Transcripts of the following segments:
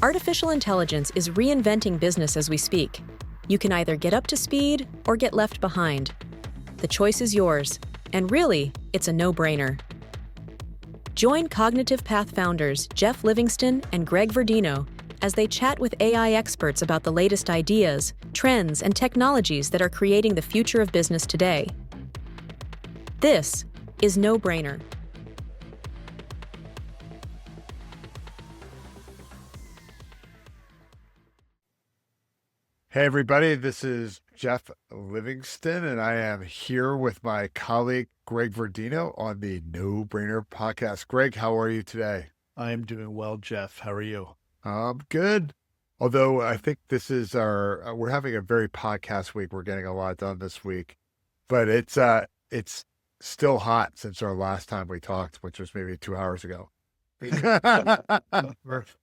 Artificial intelligence is reinventing business as we speak. You can either get up to speed or get left behind. The choice is yours, and really, it's a no-brainer. Join Cognitive Path founders Geoff Livingston and Greg Verdino as they chat with AI experts about the latest ideas, trends, and technologies that are creating the future of business today. This is No Brainer. Hey everybody, this is Geoff Livingston, and I am here with my colleague Greg Verdino on the No Brainer podcast. Greg, how are you today? I am doing well, Geoff. How are you? I'm good. Although I think this is we're having a very podcast week. We're getting a lot done this week, but it's still hot since our last time we talked, which was maybe 2 hours ago.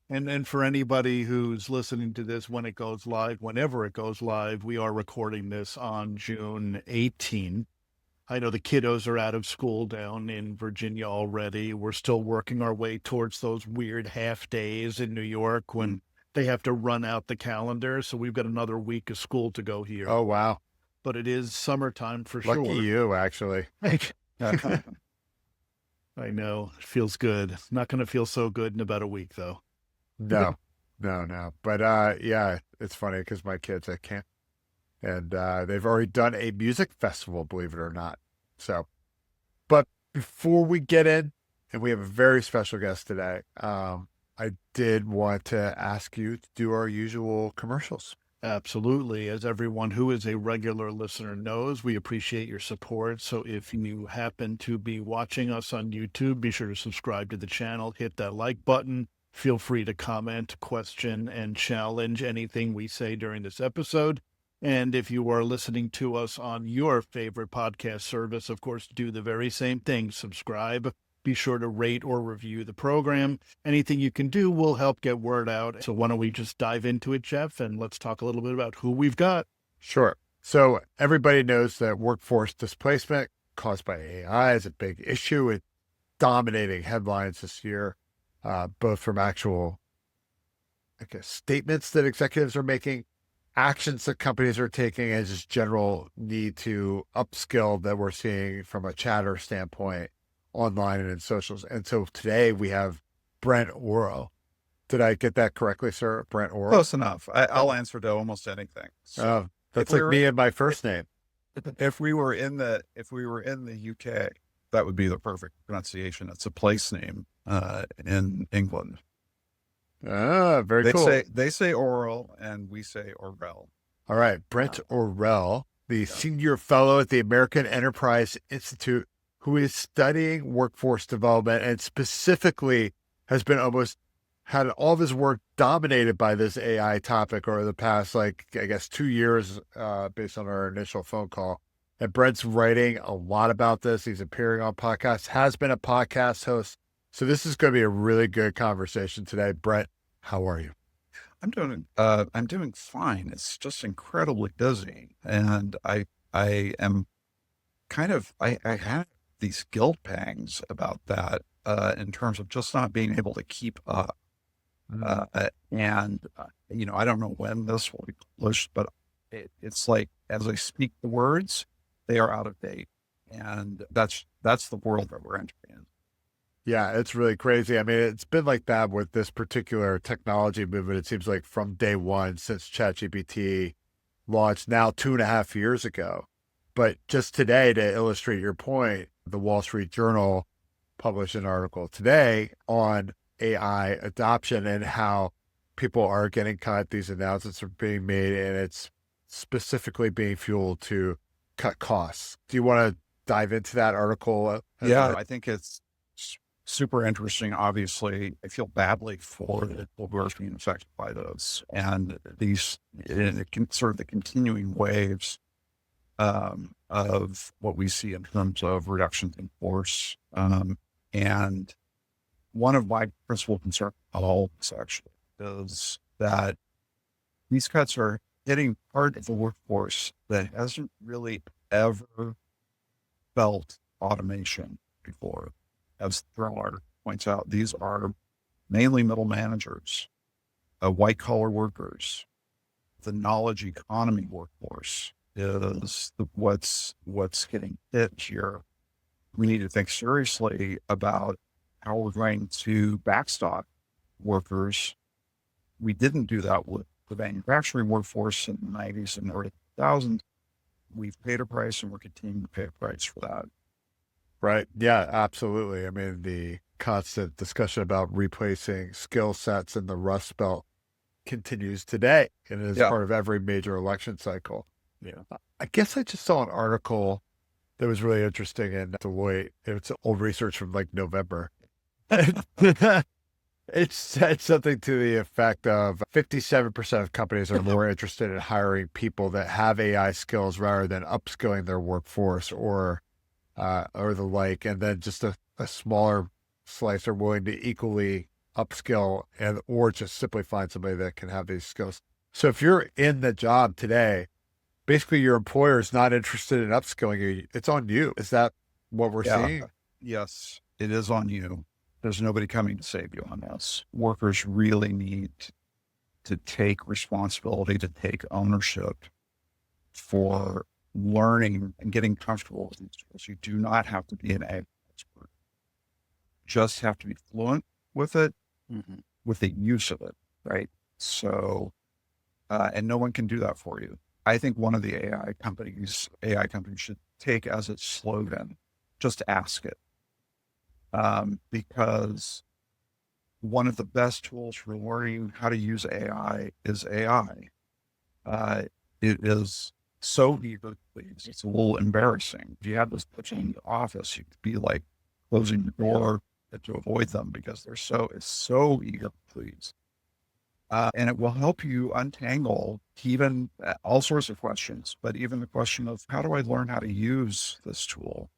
And for anybody who's listening to this when it goes live, whenever it goes live, we are recording this on June 18. I know the kiddos are out of school down in Virginia already. We're still working our way towards those weird half days in New York when they have to run out the calendar. So we've got another week of school to go here. Oh, wow. But it is summertime for sure. Lucky you, actually. I know. It feels good. Not going to feel so good in about a week, though. No. But yeah, it's funny because my kids at camp, and they've already done a music festival, believe it or not. So, but before we get in, and we have a very special guest today, I did want to ask you to do our usual commercials. Absolutely. As everyone who is a regular listener knows, we appreciate your support. So if you happen to be watching us on YouTube, be sure to subscribe to the channel, hit that like button. Feel free to comment, question, and challenge anything we say during this episode. And if you are listening to us on your favorite podcast service, of course, do the very same thing. Subscribe. Be sure to rate or review the program. Anything you can do will help get word out. So why don't we just dive into it, Geoff, and let's talk a little bit about who we've got. Sure. So everybody knows that workforce displacement caused by AI is a big issue. It's dominating headlines this year, both from actual, statements that executives are making, actions that companies are taking, and just general need to upskill that we're seeing from a chatter standpoint online and in socials. And so today we have Brent Orrell. Did I get that correctly, sir? Brent Orrell? Close enough. I'll answer to almost anything. So that's like me and my first name. If we were in the UK, that would be the perfect pronunciation. It's a place name in England. Very cool. They say Orrell and we say Orrell. All right. Brent Orrell, the senior fellow at the American Enterprise Institute, who is studying workforce development and specifically has been had all of his work dominated by this AI topic over the past, 2 years, based on our initial phone call. And Brent's writing a lot about this. He's appearing on podcasts, has been a podcast host. So this is going to be a really good conversation today. Brent, how are you? I'm doing fine. It's just incredibly busy. And I am I have these guilt pangs about that in terms of just not being able to keep up. I don't know when this will be published, but it's like, as I speak the words, they are out of date. And that's the world that we're entering in. Yeah, it's really crazy. I mean, it's been like that with this particular technology movement. It seems like from day one since ChatGPT launched now 2.5 years ago. But just today, to illustrate your point, the Wall Street Journal published an article today on AI adoption and how people are getting cut. These announcements are being made, and it's specifically being fueled to cut costs. Do you want to dive into that article? Yeah, I think it's super interesting. Obviously, I feel badly for the people who are being affected by those and these sort of the continuing waves of what we see in terms of reductions in force. And one of my principal concerns about all this actually is that these cuts are hitting part of the workforce that hasn't really ever felt automation before. As Thriller points out, these are mainly middle managers white collar workers, the knowledge economy workforce is what's getting hit here. We need to think seriously about how we're going to backstop workers. We didn't do that with the manufacturing workforce in the 90s and early 2000s. We've paid a price and we're continuing to pay a price for that. Right. Yeah, absolutely. I mean, the constant discussion about replacing skill sets in the Rust Belt continues today and is Yeah. part of every major election cycle. I guess I just saw an article that was really interesting in Deloitte. It's old research from like November. It said something to the effect of 57% of companies are more interested in hiring people that have AI skills rather than upskilling their workforce or the like. And then just a smaller slice are willing to equally upskill or just simply find somebody that can have these skills. So if you're in the job today, basically your employer is not interested in upskilling you. It's on you. Is that what we're seeing? Yes, it is on you. There's nobody coming to save you on this. Workers really need to take responsibility, to take ownership for learning and getting comfortable with these tools. You do not have to be an AI expert. Just have to be fluent with it, with the use of it, right? So, and no one can do that for you. I think one of the AI companies should take as its slogan, just ask it. Because one of the best tools for learning how to use AI is AI. It is so eager to please. It's a little embarrassing. If you had this pitch in the office, you'd be like closing the door to avoid them because it's so eager to please. And it will help you untangle even all sorts of questions, but even the question of how do I learn how to use this tool?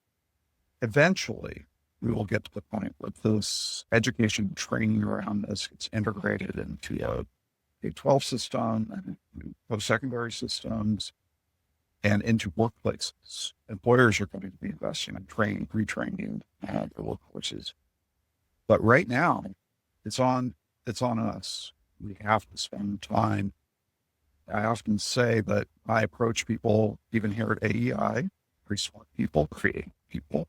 Eventually, we will get to the point where this education training around this gets integrated into a K-12 system and post-secondary systems and into workplaces. Employers are going to be investing in training, retraining their workforces. But right now, it's on us. We have to spend time. I often say that I approach people, even here at AEI, pretty smart people, creative people,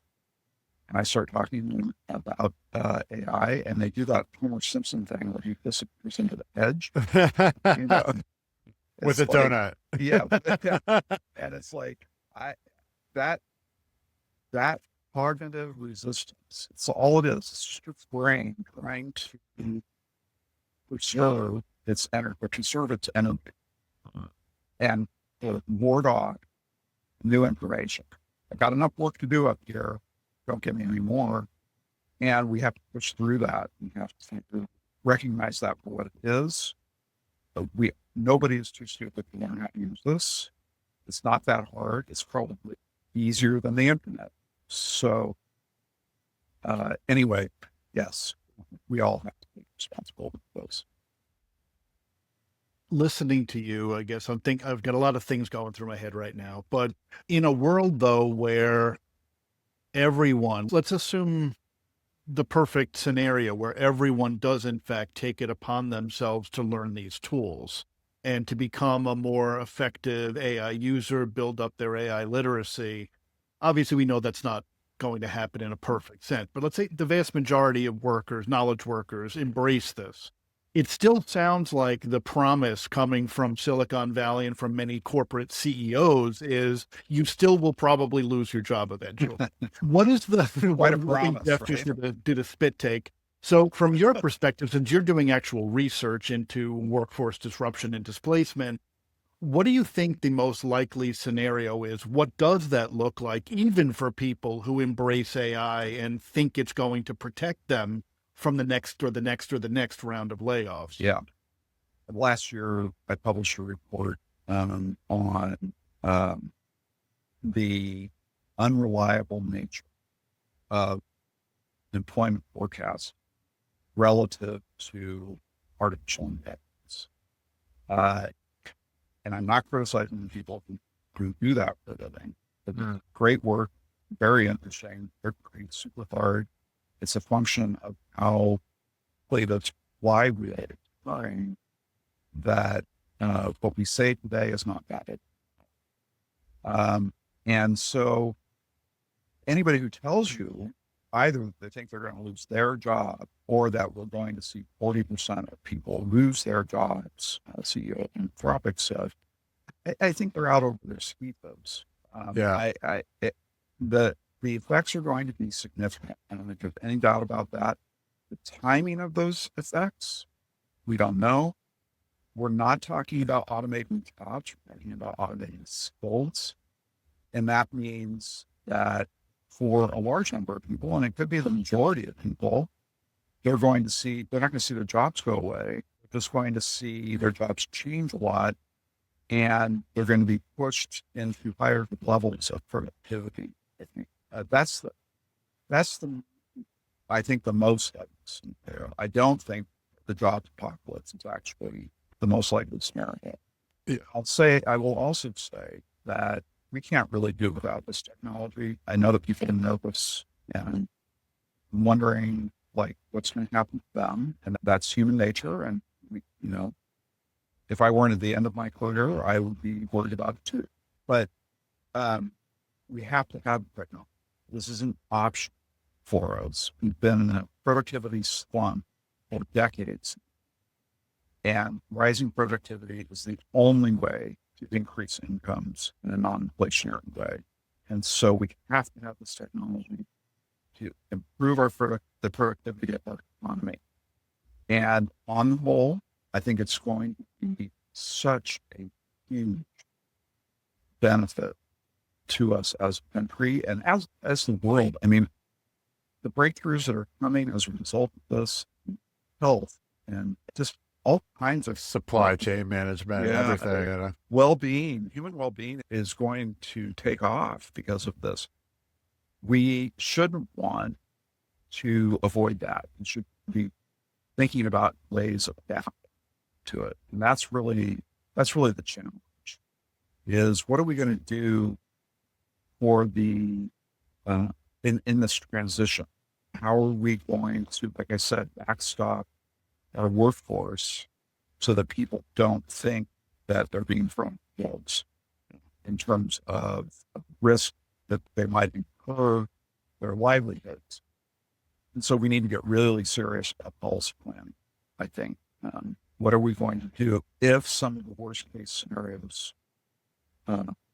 and I start talking to them about AI, and they do that Homer Simpson thing where he disappears into the edge, with a donut. Yeah, and it's like that cognitive resistance. It's all it is. It's just your brain trying to preserve its energy, and ward off new information. I've got enough work to do up here. Don't give me any more. And we have to push through that. We have to recognize that for what it is. Nobody is too stupid to learn how to use this. It's not that hard. It's probably easier than the internet. So anyway, yes, we all have to be responsible for those. Listening to you, I guess I've got a lot of things going through my head right now, but in a world though, where everyone, let's assume the perfect scenario where everyone does in fact take it upon themselves to learn these tools and to become a more effective AI user, build up their AI literacy. Obviously, we know that's not going to happen in a perfect sense, but let's say the vast majority of workers, knowledge workers, embrace this. It still sounds like the promise coming from Silicon Valley and from many corporate CEOs is you still will probably lose your job eventually. What is the Quite a promise, Geoff right? just did a spit take. So from your perspective, since you're doing actual research into workforce disruption and displacement, what do you think the most likely scenario is? What does that look like, even for people who embrace AI and think it's going to protect them from the next round of layoffs? Yeah. Last year, I published a report on the unreliable nature of employment forecasts relative to artificial intelligence. And I'm not criticizing the people who do that for a living. Great work, very interesting. They're pretty super hard. It's a function of how that's why we are trying that what we say today is not valid. And so anybody who tells you either they think they're going to lose their job or that we're going to see 40% of people lose their jobs, CEO of Anthropic said, I think they're out over their skis. The effects are going to be significant. I don't think there's any doubt about that. The timing of those effects, we don't know. We're not talking about automating jobs. We're talking about automating skills. And that means that for a large number of people, and it could be the majority of people, they're not going to see their jobs go away. They're just going to see their jobs change a lot, and they're going to be pushed into higher levels of productivity. That's I think the most likely scenario. I don't think the job apocalypse is actually the most likely scenario. Yeah. I will also say that we can't really do without this technology. I know that people know this and I'm wondering what's going to happen to them. And that's human nature. And if I weren't at the end of my career, I would be worried about it too. But we have to have technology. This is an option for us. We've been in a productivity slump for decades. And rising productivity is the only way to increase incomes in a non-inflationary way. And so we have to have this technology to improve the productivity of our economy. And on the whole, I think it's going to be such a huge benefit to us as a country and as the world. I mean, the breakthroughs that are coming as a result of this, health and just all kinds of supply chain management, everything. Well-being, human well-being is going to take off because of this. We shouldn't want to avoid that. We should be thinking about ways of adapting to it. And that's really the challenge is what are we going to do for the, in this transition? How are we going to, like I said, backstop our workforce so that people don't think that they're being thrown wolves in terms of risk that they might incur their livelihoods. And so we need to get really serious about policy planning, I think. What are we going to do if some of the worst case scenarios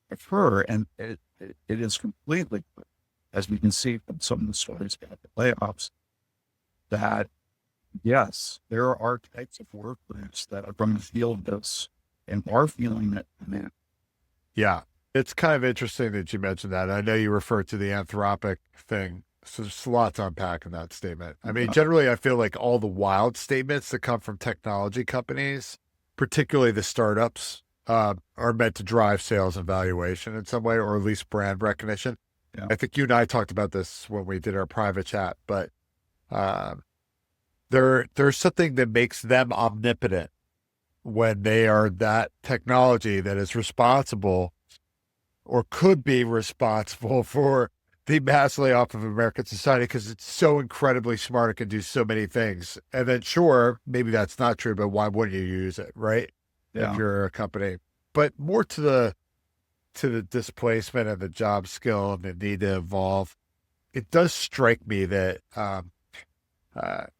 occur? And it is completely, as we can see from some of the stories about the layoffs, that yes, there are types of work groups that are going to feel this and are feeling it now. Yeah. It's kind of interesting that you mentioned that. I know you referred to the Anthropic thing. So there's a lot to unpack in that statement. I mean, generally, I feel like all the wild statements that come from technology companies, particularly the startups, are meant to drive sales and valuation in some way, or at least brand recognition. Yeah. I think you and I talked about this when we did our private chat, but there's something that makes them omnipotent when they are that technology that is responsible or could be responsible for the mass layoff of American society because it's so incredibly smart. It can do so many things. And then sure, maybe that's not true, but why wouldn't you use it, right? Yeah. If you're a company. But more to the displacement and the job skill and the need to evolve, it does strike me that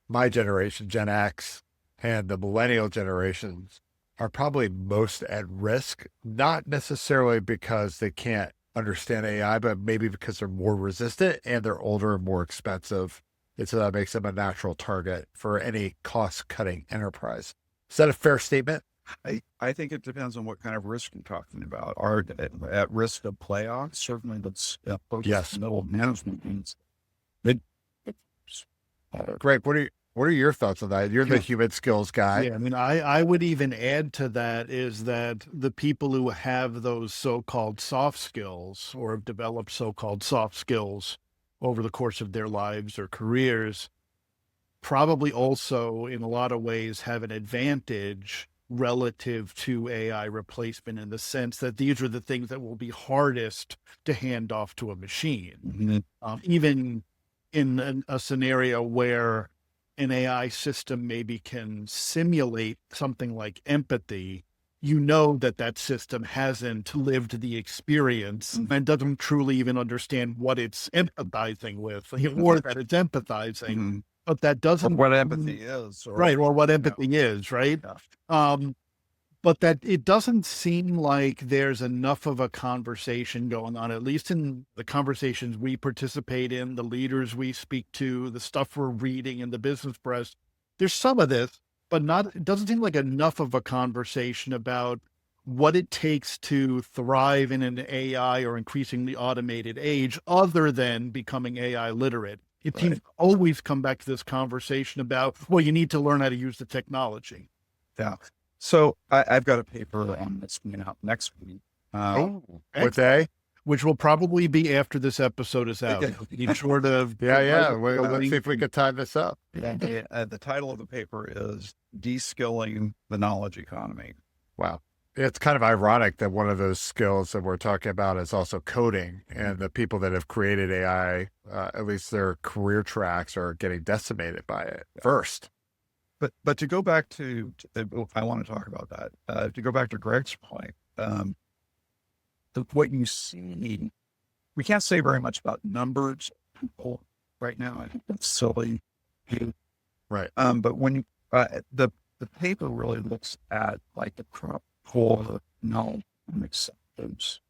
my generation, Gen X, and the millennial generations are probably most at risk, not necessarily because they can't understand AI, but maybe because they're more resistant and they're older and more expensive. And so that makes them a natural target for any cost-cutting enterprise. Is that a fair statement? I think it depends on what kind of risk you're talking about. Are at risk of playoffs? Certainly, that's yes. Middle management means. Greg, what are your thoughts on that? You're the human skills guy. Yeah, I mean, I would even add to that is that the people who have those so-called soft skills or have developed so-called soft skills over the course of their lives or careers probably also, in a lot of ways, have an advantage relative to AI replacement in the sense that these are the things that will be hardest to hand off to a machine. Mm-hmm. Even in a scenario where an AI system maybe can simulate something like empathy, you know that that system hasn't lived the experience and doesn't truly even understand what it's empathizing with, or that it's empathizing. Mhm. But that Or doesn't what empathy is, right, or what you know, empathy is, right? yeah. But that it doesn't seem like there's enough of a conversation going on, at least in the conversations we participate in, the leaders we speak to, the stuff we're reading in the business press. There's some of this, but not, it doesn't seem like enough of a conversation about what it takes to thrive in an AI or increasingly automated age, other than becoming AI literate. It seems Right. to always come back to this conversation about, well, you need to learn how to use the technology. Yeah. So I've got a paper on this coming out next week. What day? Which will probably be after this episode is out. Be sure to Yeah. provide the Let's see link. if we can time this up. The title of the paper is Deskilling the Knowledge Economy. Wow. It's kind of ironic that one of those skills that we're talking about is also coding, and the people that have created AI, at least their career tracks, are getting decimated by it first. But to go back I want to talk about that. To go back to Greg's point, what you see, we can't say very much about numbers of people right now. I think that's silly. Right. But when the paper really looks at like the core knowledge and acceptance,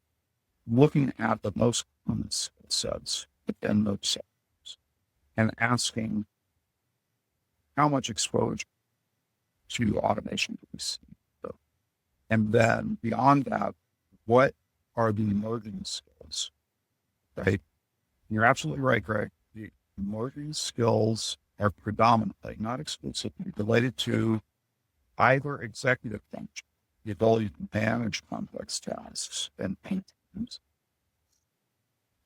looking at the most common skill sets within those sectors, and asking how much exposure to automation do we see? And then beyond that, what are the emerging skills, right? You're absolutely right, Greg. The emerging skills are predominantly, not exclusively, related to either executive function, the ability to manage complex tasks and teams,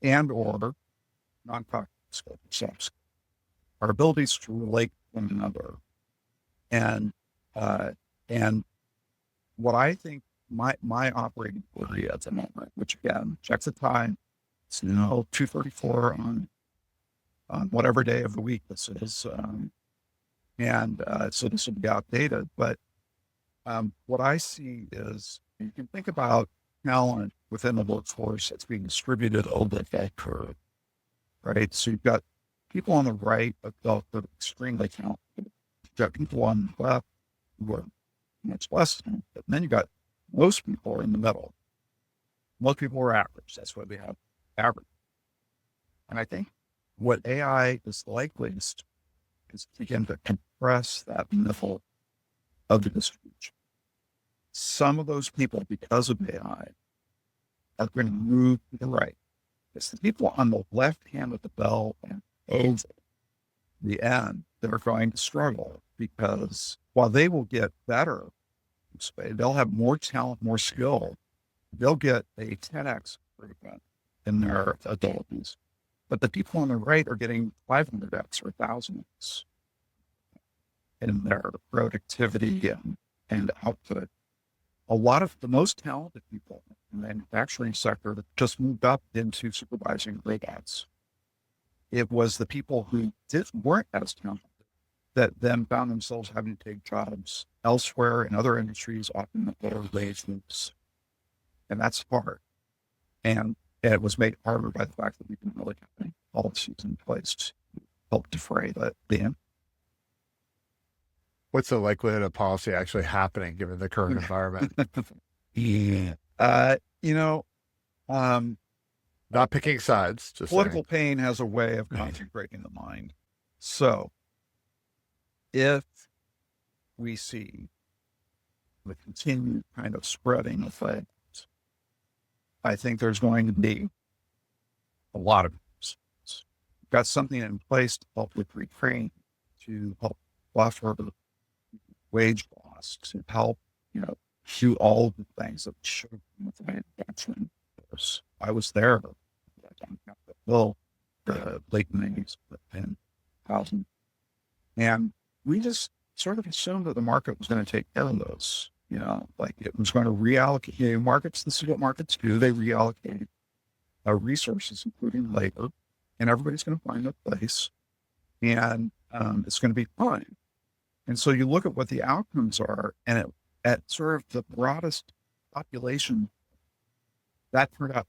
and or non-cognitive skills, soft skills, our abilities to relate to one another. And what I think my operating theory at the moment, which again, check the time, it's now 2:34 on whatever day of the week this is. So this will be outdated, but what I see is you can think about talent within the workforce that's being distributed over that curve, right? So you've got people on the right that are extremely talented. You've got people on the left who are much less talented. And then you've got most people are in the middle. Most people are average. That's why we have average. And I think what AI is likely is to begin to compress that middle of the distribution. Some of those people, because of AI, are going to move to the right. It's the people on the left hand of the bell and over the end that are going to struggle, because while they will get better, they'll have more talent, more skill, they'll get a 10x improvement in their abilities. But the people on the right are getting 500x or 1000x in their productivity and output. A lot of the most talented people in the manufacturing sector that just moved up into supervising robots. It was the people who weren't as talented that then found themselves having to take jobs elsewhere in other industries, often at lower wages. And that's hard. And it was made harder by the fact that we didn't really have any policies in place to help defray the end. What's the likelihood of policy actually happening given the current environment? Not picking sides, just Political saying. pain has a way of concentrating the mind. So if we see the continued kind of spreading effect, I think there's going to be a lot of resistance. We've got something in place to help with retraining, to help buffer wage loss, to help, do all the things that should with the manufacturing force. I was there the late 90s and 2000. And we just sort of assumed that the market was going to take care of those, like it was going to reallocate markets. This is what markets do. They reallocate resources, including labor, and everybody's going to find a place. And it's going to be fine. And so you look at what the outcomes are, and at sort of the broadest population, that turned out,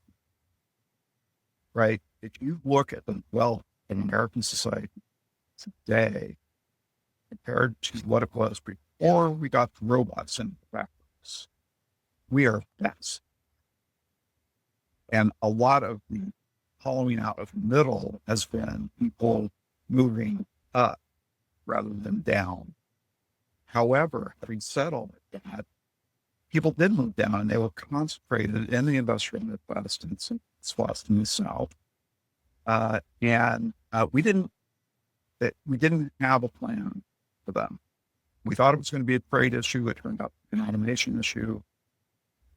right? If you look at the wealth in American society today, compared to what it was before we got the robots in the factories, we are best. And a lot of the hollowing out of the middle has been people moving up rather than down. However, having said all of that, people did move down, and they were concentrated in the industrial Midwest and some spots in the South. And we didn't have a plan for them. We thought it was going to be a trade issue. It turned out to be an automation issue.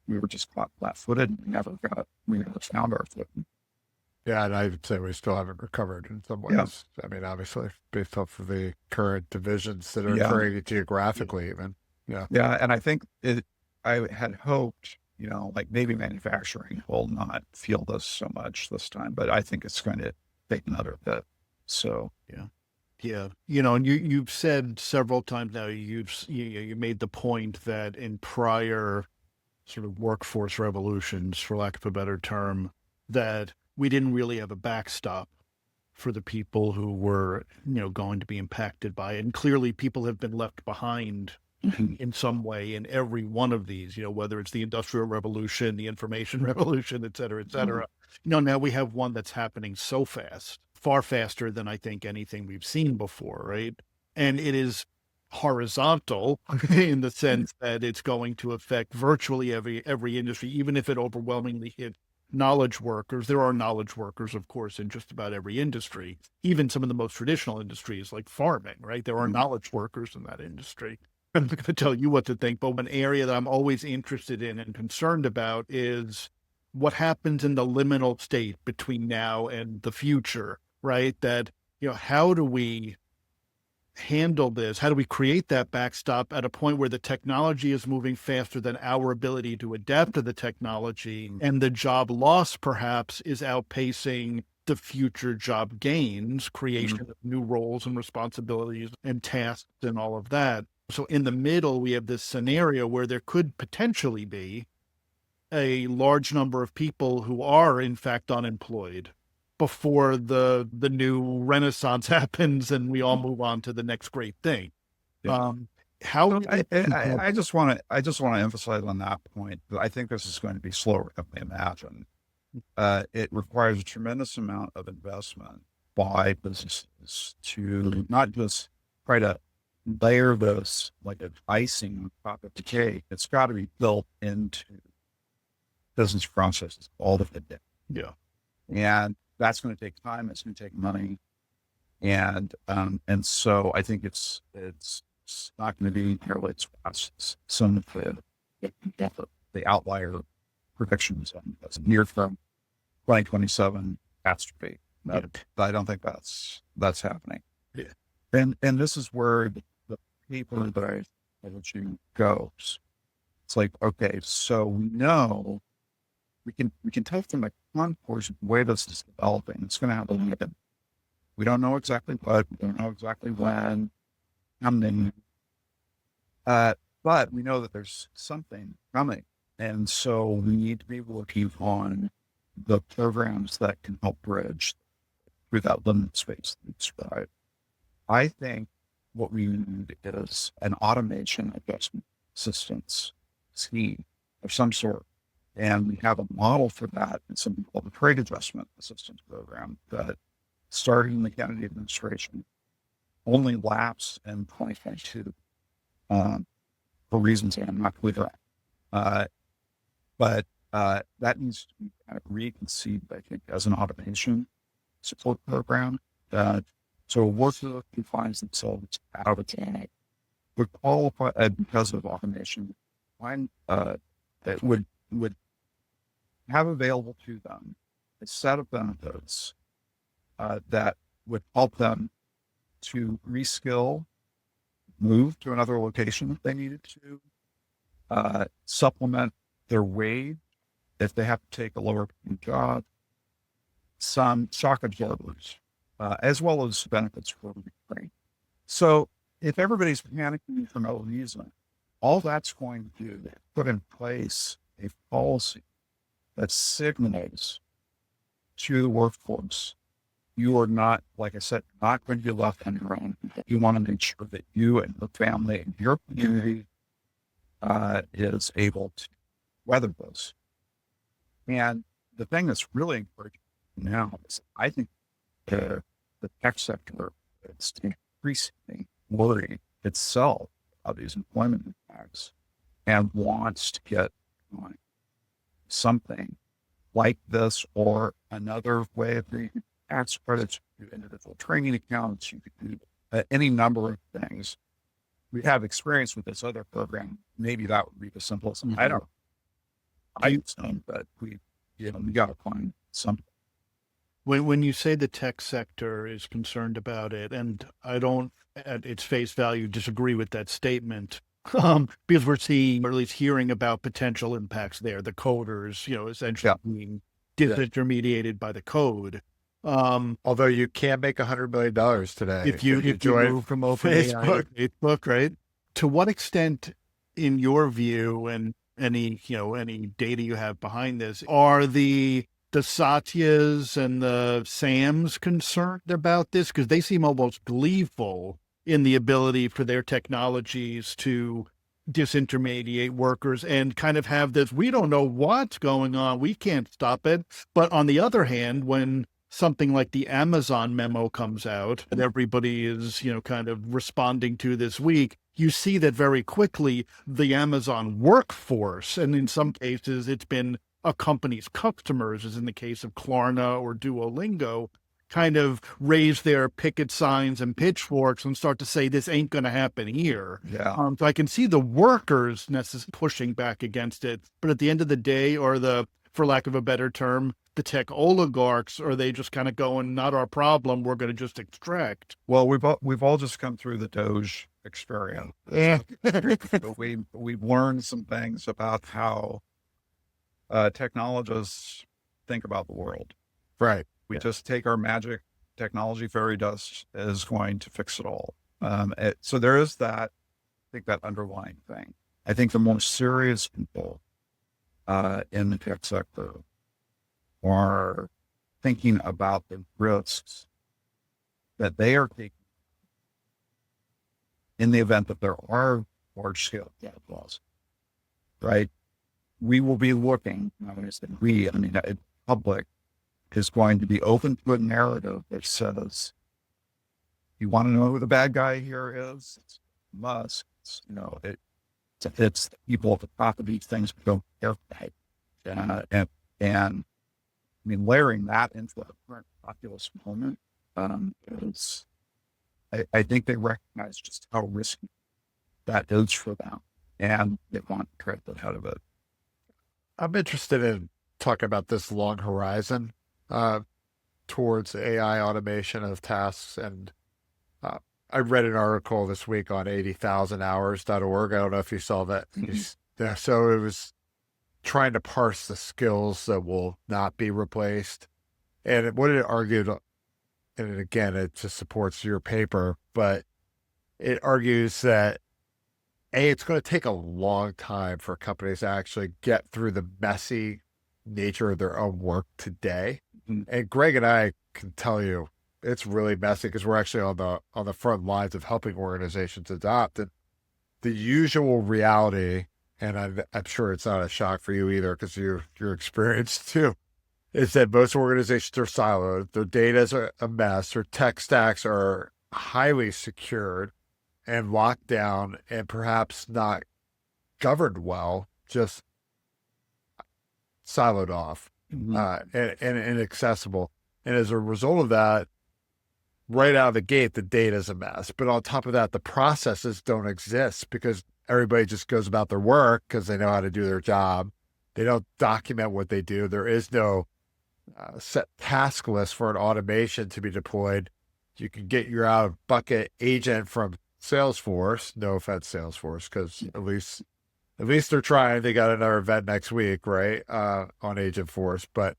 We were just caught flat-footed. We never found our footing. Yeah, and I'd say we still haven't recovered in some ways. Yeah. I mean, obviously, based off of the current divisions that are occurring geographically, even. Yeah. Yeah, and I think I had hoped, like maybe manufacturing will not feel this so much this time, but I think it's going to take another bit. So, yeah. And you've said several times now, you made the point that in prior sort of workforce revolutions, for lack of a better term, that we didn't really have a backstop for the people who were, going to be impacted by it. And clearly people have been left behind in some way in every one of these, whether it's the Industrial Revolution, the Information Revolution, et cetera, et cetera. Now we have one that's happening so fast, far faster than I think anything we've seen before, right? And it is horizontal in the sense that it's going to affect virtually every industry, even if it overwhelmingly hit knowledge workers. There are knowledge workers, of course, in just about every industry, even some of the most traditional industries like farming, right? There are knowledge workers in that industry. I'm not going to tell you what to think, but one area that I'm always interested in and concerned about is what happens in the liminal state between now and the future, right? That, how do we handle this? How do we create that backstop at a point where the technology is moving faster than our ability to adapt to the technology, and the job loss perhaps is outpacing the future job gains, creation of new roles and responsibilities and tasks and all of that. So in the middle, we have this scenario where there could potentially be a large number of people who are in fact unemployed before the new renaissance happens and we all move on to the next great thing. Yeah. I just want to emphasize on that point that I think this is going to be slower than we imagine. It requires a tremendous amount of investment by businesses to not just try to layer this like an icing on top of the cake. It's got to be built into business processes all the way. Yeah. And that's going to take time. It's going to take money. And so I think it's not going to be nearly as fast as some of the outlier predictions on this near term 2027 catastrophe. I don't think that's happening. Yeah. And this is where the paper that I let you goes. It's like, okay, so we know we can tell from the contours of the way this is developing. It's going to have a limit. We don't know exactly what, we don't know exactly when, how many, but we know that there's something coming. And so we need to be working on the programs that can help bridge through that limit space that you described. I think what we need is an automation adjustment assistance scheme of some sort. And we have a model for that in something called the Trade Adjustment Assistance Program that started in the Kennedy administration, only lapsed in 2022 for reasons that I'm not clear on. But that needs to be kind of reconceived, I think, as an automation support program. So a worker who finds themselves out of a job would qualify because of automation, that would have available to them a set of benefits that would help them to reskill, move to another location if they needed to, supplement their wage if they have to take a lower paying job, some shock absorbers, as well as benefits for recovery. So if everybody's panicking for no reason, all that's going to do is put in place a policy that signals to the workforce, you are not, like I said, not going to be left on your own. You want to make sure that you and your family and your community is able to weather this. And the thing that's really encouraging now is I think the tech sector is increasingly worried itself about these employment impacts and wants to get on something like this or another way of doing tax credits, individual training accounts, you could do any number of things. We have experience with this other program. Maybe that would be the simplest. I don't. I use them, but we got to find something. When you say the tech sector is concerned about it, and I don't, at its face value, disagree with that statement, because we're seeing, or at least hearing about potential impacts there, the coders, essentially being disintermediated by the code. Although you can make $100 million today if you move from OpenAI to Facebook, right? To what extent, in your view, and any data you have behind this, are the Satyas and the Sams concerned about this? Because they seem almost gleeful in the ability for their technologies to disintermediate workers and kind of have this, we don't know what's going on, we can't stop it. But on the other hand, when something like the Amazon memo comes out that everybody is, kind of responding to this week, you see that very quickly the Amazon workforce, and in some cases it's been a company's customers, as in the case of Klarna or Duolingo, kind of raise their picket signs and pitchforks and start to say, this ain't going to happen here. Yeah. So I can see the workers pushing back against it. But at the end of the day, or for lack of a better term, the tech oligarchs, are they just kind of going, not our problem, we're going to just extract? Well, we've all just come through the Doge experience. Yeah. We've learned some things about how technologists think about the world. Right. We just take our magic technology fairy dust is going to fix it all. So there is that, I think, that underlying thing. I think the more serious people in the tech sector are thinking about the risks that they are taking in the event that there are large-scale data loss, right? We will be looking, the public is going to be open to a narrative that says, you want to know who the bad guy here is? It's Musk. It's the people at the top of these things who don't care. And layering that into the current populist moment is, I think they recognize just how risky that is for them, and they want to get ahead of it. I'm interested in talking about this long horizon towards AI automation of tasks. And I read an article this week on 80,000hours.org. I don't know if you saw that. Yeah, so it was trying to parse the skills that will not be replaced. And what it argued, and again, it just supports your paper, but it argues that it's going to take a long time for companies to actually get through the messy nature of their own work today. And Greg and I can tell you it's really messy because we're actually on the front lines of helping organizations adopt it. The usual reality, and I'm sure it's not a shock for you either because you're experienced too, is that most organizations are siloed. Their data is a mess. Their tech stacks are highly secured and locked down and perhaps not governed well, just siloed off and inaccessible. And as a result of that, right out of the gate, the data is a mess. But on top of that, the processes don't exist because everybody just goes about their work because they know how to do their job. They don't document what they do. There is no set task list for an automation to be deployed. You can get your out of bucket agent from Salesforce. No offense, Salesforce, because at least they're trying. They got another event next week, right? On Agent Force, but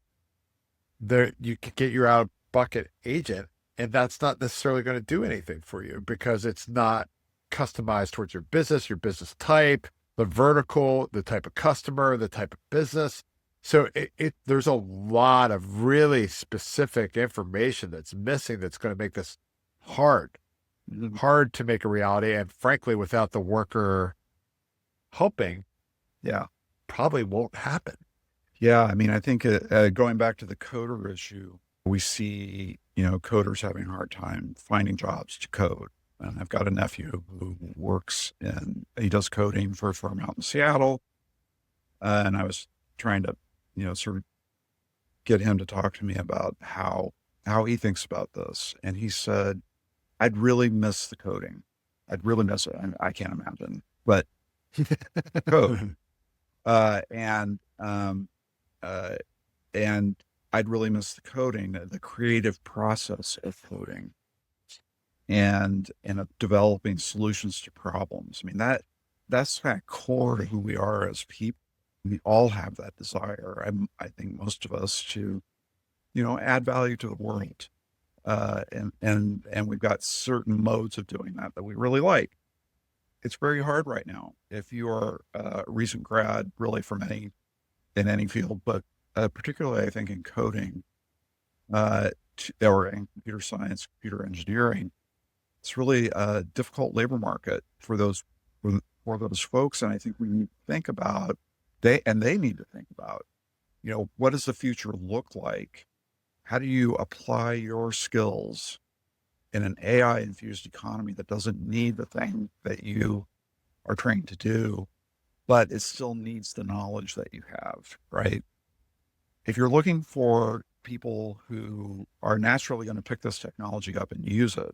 there you can get your out of bucket agent And that's not necessarily going to do anything for you because it's not customized towards your business type, the vertical, the type of customer, the type of business. So there's a lot of really specific information that's missing that's going to make this hard to make a reality. And frankly, without the worker helping, Yeah. probably won't happen. Yeah. I mean, I think going back to the coder issue, we see, coders having a hard time finding jobs to code. And I've got a nephew who he does coding for a firm out in Seattle. And I was trying to, sort of get him to talk to me about how he thinks about this. And he said, I'd really miss the coding. I'd really miss it. I can't imagine, but code. And I'd really miss the coding, the creative process of coding and of developing solutions to problems. I mean, that's kind of core to who we are as people. We all have that desire. I think most of us to, add value to the world. And we've got certain modes of doing that we really like. It's very hard right now. If you are a recent grad, really in any field, but particularly I think in coding, or in computer science, computer engineering, it's really a difficult labor market for those folks. And I think we need to think about they need to think about, what does the future look like? How do you apply your skills in an AI infused economy that doesn't need the thing that you are trained to do, but it still needs the knowledge that you have, right? If you're looking for people who are naturally going to pick this technology up and use it,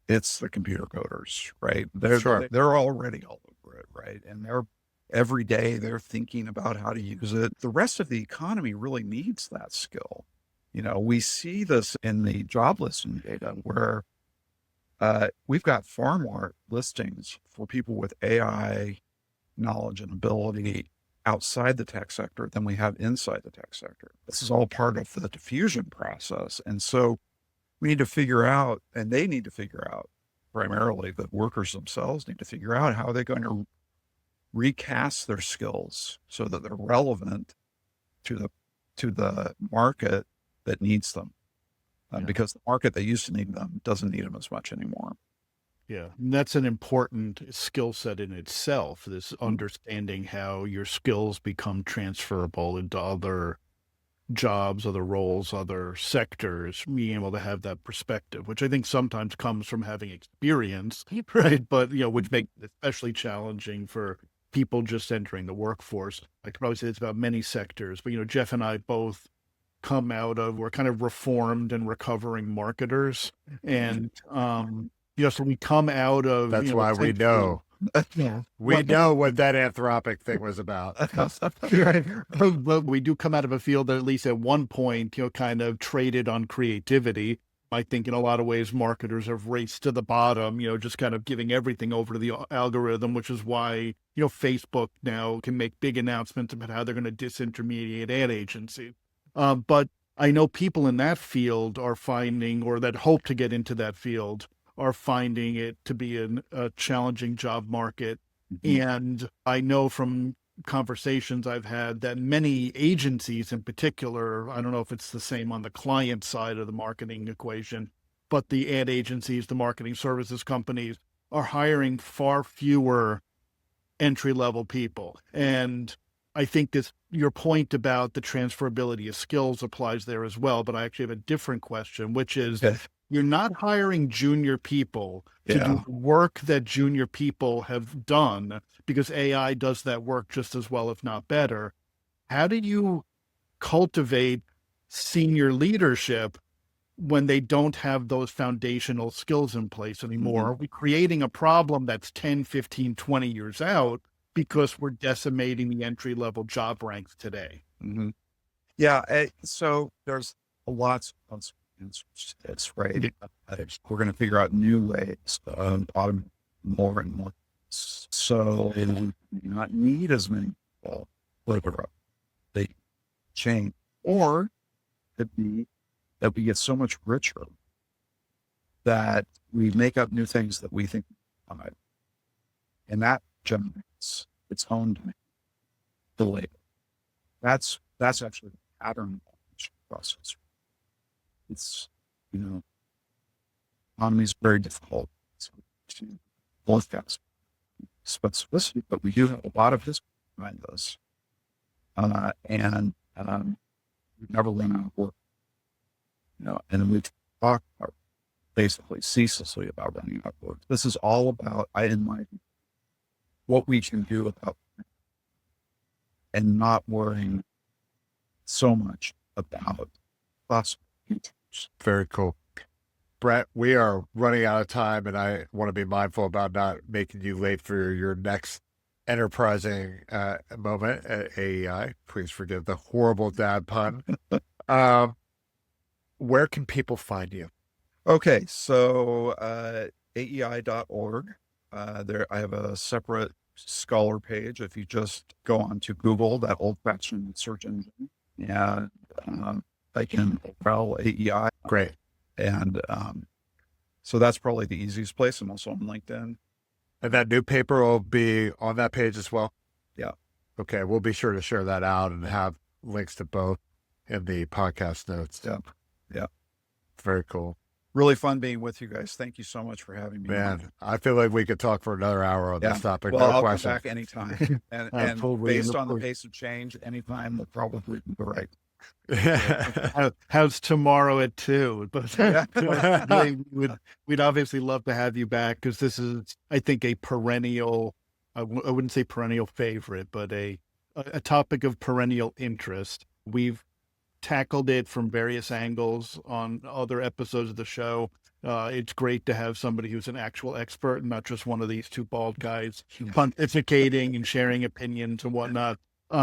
it's the computer coders, right? They're already all over it, right? And every day they're thinking about how to use it. The rest of the economy really needs that skill. We see this in the job listing data where we've got far more listings for people with AI knowledge and ability outside the tech sector than we have inside the tech sector. This is all part of the diffusion process. And so we need to figure out, and they need to figure out, primarily the workers themselves need to figure out how they're going to recast their skills so that they're relevant to the market that needs them. Because the market that used to need them doesn't need them as much anymore. Yeah, and that's an important skill set in itself, this understanding how your skills become transferable into other jobs, other roles, other sectors, being able to have that perspective, which I think sometimes comes from having experience, right? But, which makes it especially challenging for people just entering the workforce. I could probably say it's about many sectors, but, Geoff and I both we're kind of reformed and recovering marketers. And, so we come out of, that's why we know. We know what that Anthropic thing was about. But we do come out of a field that at least at one point, kind of traded on creativity. I think in a lot of ways, marketers have raced to the bottom, just kind of giving everything over to the algorithm, which is why, Facebook now can make big announcements about how they're going to disintermediate ad agencies. But I know people in that field are finding, or that hope to get into that field, are finding it to be a challenging job market. And I know from conversations I've had that many agencies in particular, I don't know if it's the same on the client side of the marketing equation, but the ad agencies, the marketing services companies are hiring far fewer entry-level people. And I think your point about the transferability of skills applies there as well, but I actually have a different question, which is you're not hiring junior people to do work that junior people have done because AI does that work just as well, if not better. How do you cultivate senior leadership when they don't have those foundational skills in place anymore? Are we creating a problem that's 10, 15, 20 years out because we're decimating the entry-level job ranks today? Yeah, so there's lots of answers to this, right? We're going to figure out new ways to automate more and more. So we do not need as many people further up the chain, or it be that we get so much richer that we make up new things that we think are right. And that generates its own demand. The label. That's actually the pattern process. It's, economy is very difficult to forecast specificity, but we do have a lot of history behind us. And we've never run out of work. And we've talked about basically ceaselessly about running out of work. This is all about, in my view, what we can do about it and not worrying so much about possible futures. Very cool. Brent, we are running out of time, and I want to be mindful about not making you late for your next enterprising moment at AEI. Please forgive the horrible dad pun. Where can people find you? Okay, so AEI.org. There, I have a separate scholar page. If you just go on to Google, that old-fashioned search engine, and type in Orrell AEI. Great. And so that's probably the easiest place. I'm also on LinkedIn. And that new paper will be on that page as well? Yeah. Okay, we'll be sure to share that out and have links to both in the podcast notes. Yeah. Very cool. Really fun being with you guys. Thank you so much for having me. Man, I feel like we could talk for another hour on this topic. Well, no I'll question. come back anytime. And based on the pace of change, anytime will probably be right. How's tomorrow at 2? But we'd obviously love to have you back, because this is, I think, a perennial, I wouldn't say perennial favorite, but a topic of perennial interest. We've tackled it from various angles on other episodes of the show. It's great to have somebody who's an actual expert and not just one of these two bald guys pontificating and sharing opinions and whatnot.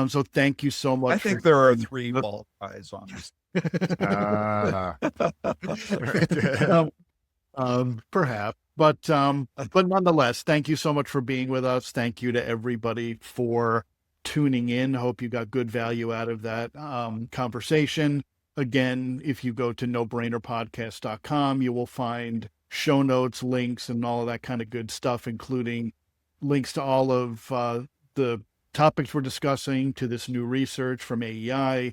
So thank you so much. I think there are 3 bald guys on this. Perhaps, but nonetheless, thank you so much for being with us. Thank you to everybody for tuning in. Hope you got good value out of that conversation. Again, if you go to nobrainerpodcast.com, you will find show notes, links, and all of that kind of good stuff, including links to all of the topics we're discussing, to this new research from AEI.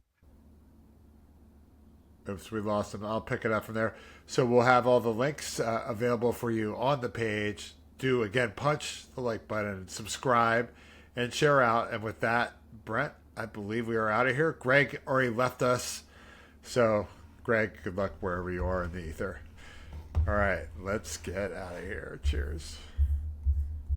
Oops, we lost them. I'll pick it up from there. So we'll have all the links available for you on the page. Do, again, punch the like button, subscribe, and share out. And with that, Brent, I believe we are out of here. Greg already left us. So, Greg, good luck wherever you are in the ether. All right, let's get out of here. Cheers.